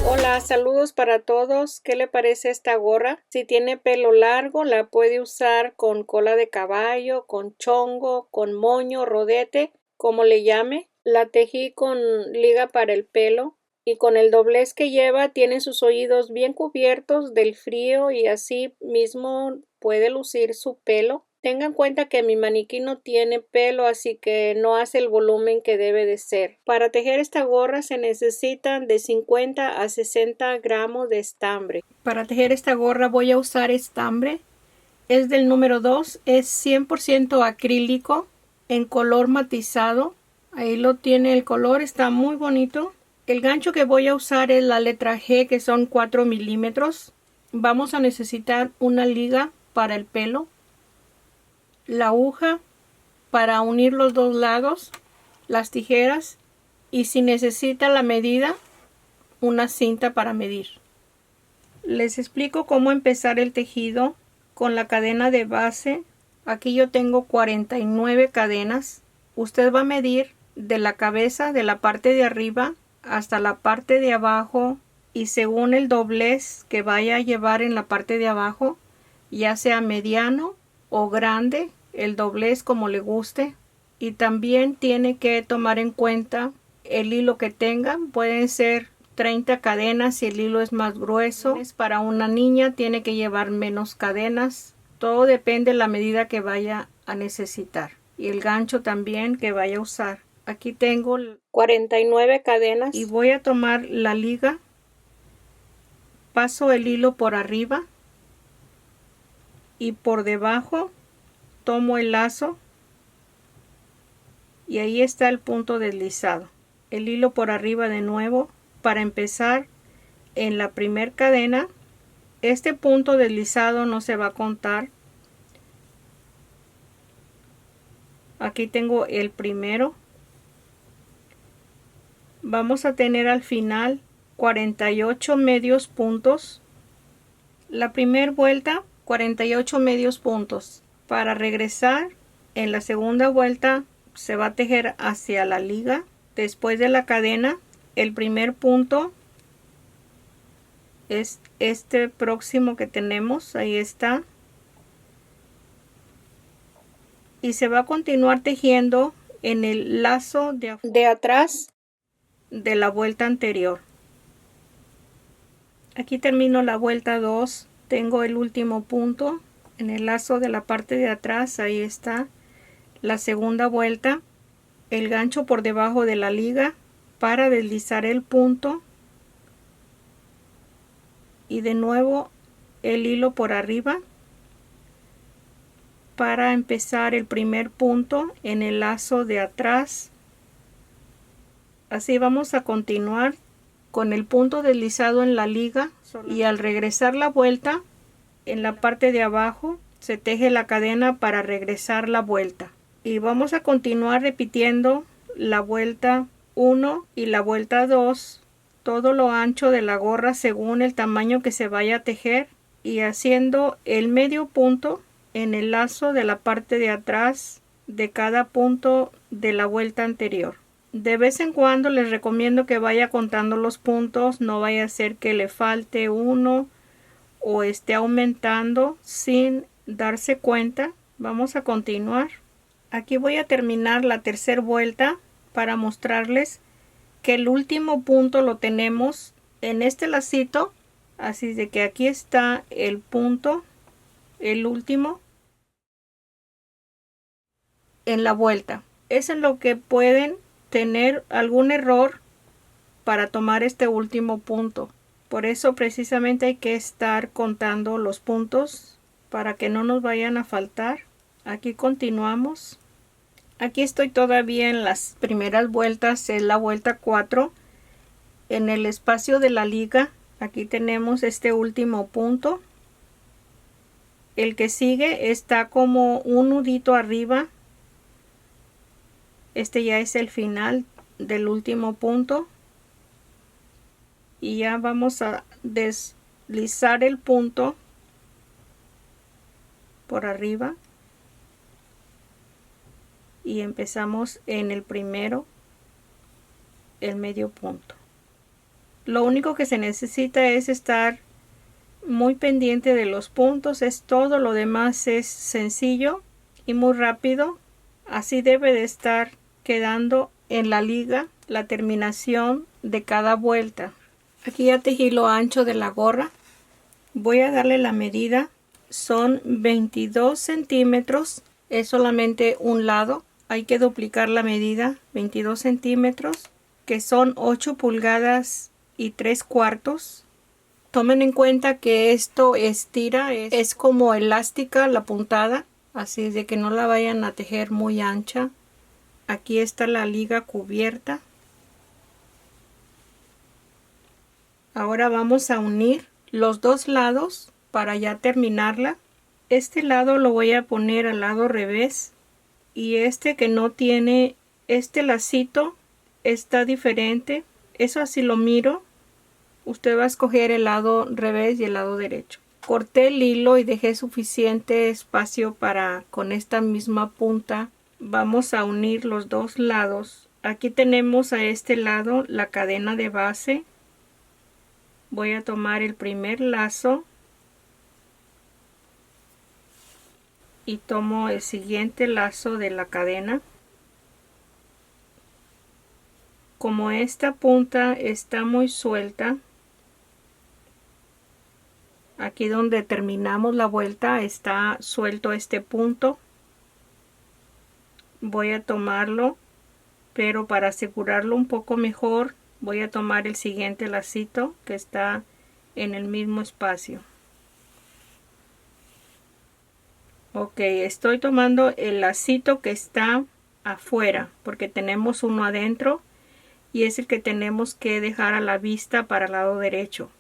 Hola, saludos para todos. ¿Qué le parece esta gorra? Si tiene pelo largo, la puede usar con cola de caballo, con chongo, con moño, rodete, como le llame. La tejí con liga para el pelo y con el doblez que lleva tiene sus oídos bien cubiertos del frío y así mismo puede lucir su pelo. Tengan en cuenta que mi maniquí no tiene pelo, así que no hace el volumen que debe de ser. Para tejer esta gorra se necesitan de 50 a 60 gramos de estambre. Para tejer esta gorra voy a usar estambre. Es del número 2, es 100% acrílico en color matizado. Ahí lo tiene el color, está muy bonito. El gancho que voy a usar es la letra G, que son 4 milímetros. Vamos a necesitar una liga para el pelo, la aguja para unir los dos lados, las tijeras y si necesita la medida, una cinta para medir. Les explico cómo empezar el tejido con la cadena de base. Aquí yo tengo 49 cadenas. Usted va a medir de la cabeza, de la parte de arriba hasta la parte de abajo y según el doblez que vaya a llevar en la parte de abajo, ya sea mediano o grande, el doblez como le guste. Y también tiene que tomar en cuenta el hilo que tenga. Pueden ser 30 cadenas si el hilo es más grueso. Para una niña tiene que llevar menos cadenas. Todo depende de la medida que vaya a necesitar. Y el gancho también que vaya a usar. Aquí tengo 49 cadenas y voy a tomar la liga. Paso el hilo por arriba y por debajo tomo el lazo y ahí está el punto deslizado. El hilo por arriba de nuevo para empezar en la primera cadena. Este punto deslizado no se va a contar. Aquí tengo el primero. Vamos a tener al final 48 medios puntos. La primera vuelta 48 medios puntos. Para regresar en la segunda vuelta se va a tejer hacia la liga. Después de la cadena, el primer punto es este próximo que tenemos, ahí está. Y se va a continuar tejiendo en el lazo de atrás de la vuelta anterior. Aquí termino la vuelta 2, tengo el último punto en el lazo de la parte de atrás, ahí está la segunda vuelta, el gancho por debajo de la liga para deslizar el punto y de nuevo el hilo por arriba para empezar el primer punto en el lazo de atrás. Así vamos a continuar con el punto deslizado en la liga y al regresar la vuelta en la parte de abajo se teje la cadena para regresar la vuelta y vamos a continuar repitiendo la vuelta 1 y la vuelta 2 todo lo ancho de la gorra según el tamaño que se vaya a tejer y haciendo el medio punto en el lazo de la parte de atrás de cada punto de la vuelta anterior. De vez en cuando les recomiendo que vaya contando los puntos, no vaya a ser que le falte uno o esté aumentando sin darse cuenta. Vamos a continuar. Aquí voy a terminar la tercera vuelta para mostrarles que el último punto lo tenemos en este lacito, así de que aquí está el punto, el último en la vuelta. Es en lo que pueden tener algún error para tomar este último punto. Por eso precisamente hay que estar contando los puntos para que no nos vayan a faltar. Aquí continuamos. Aquí estoy todavía en las primeras vueltas, es la vuelta 4. En el espacio de la liga, aquí tenemos este último punto. El que sigue está como un nudito arriba. Este ya es el final del último punto. Y ya vamos a deslizar el punto por arriba. y empezamos en el primero, el medio punto. Lo único que se necesita es estar muy pendiente de los puntos, es todo. Lo demás es sencillo y muy rápido. Así debe de estar quedando en la liga la terminación de cada vuelta. Aquí ya tejí lo ancho de la gorra. Voy a darle la medida. Son 22 centímetros. Es solamente un lado. Hay que duplicar la medida. 22 centímetros, que son 8 pulgadas y 3/4. Tomen en cuenta que esto estira, es como elástica la puntada, así de que no la vayan a tejer muy ancha. Aquí está la liga cubierta. Ahora vamos a unir los dos lados para ya terminarla. Este lado lo voy a poner al lado revés, y este que no tiene este lacito está diferente. Eso así lo miro. Usted va a escoger el lado revés y el lado derecho. Corté el hilo y dejé suficiente espacio para, con esta misma punta, vamos a unir los dos lados. Aquí tenemos a este lado la cadena de base. Voy a tomar el primer lazo y tomo el siguiente lazo de la cadena. Como esta punta está muy suelta, aquí donde terminamos la vuelta está suelto este punto. Voy a tomarlo, pero para asegurarlo un poco mejor, voy a tomar el siguiente lacito que está en el mismo espacio. Ok, estoy tomando el lacito que está afuera, porque tenemos uno adentro y es el que tenemos que dejar a la vista para el lado derecho.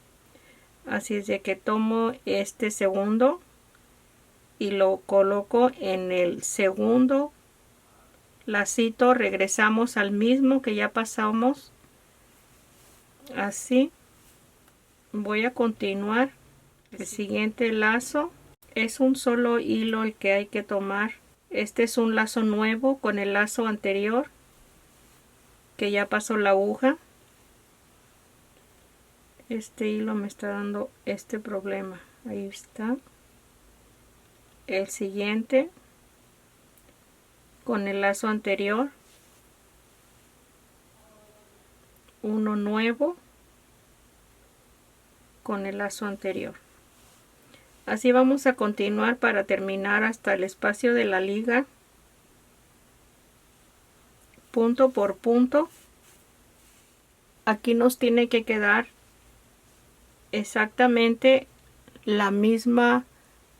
Así es de que tomo este segundo y lo coloco en el segundo lacito. Regresamos al mismo que ya pasamos. Así. Voy a continuar. El siguiente lazo es un solo hilo el que hay que tomar. Este es un lazo nuevo con el lazo anterior que ya pasó la aguja. Este hilo me está dando este problema. Ahí está. El siguiente con el lazo anterior. Uno nuevo con el lazo anterior. Así vamos a continuar para terminar hasta el espacio de la liga, punto por punto. Aquí nos tiene que quedar exactamente la misma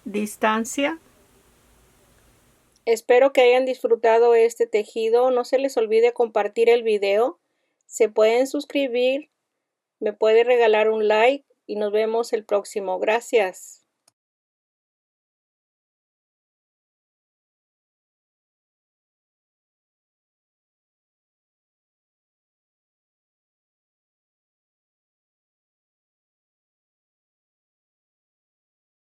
distancia. Espero que hayan disfrutado este tejido. No se les olvide compartir el video. Se pueden suscribir, me puede regalar un like y nos vemos el próximo. Gracias.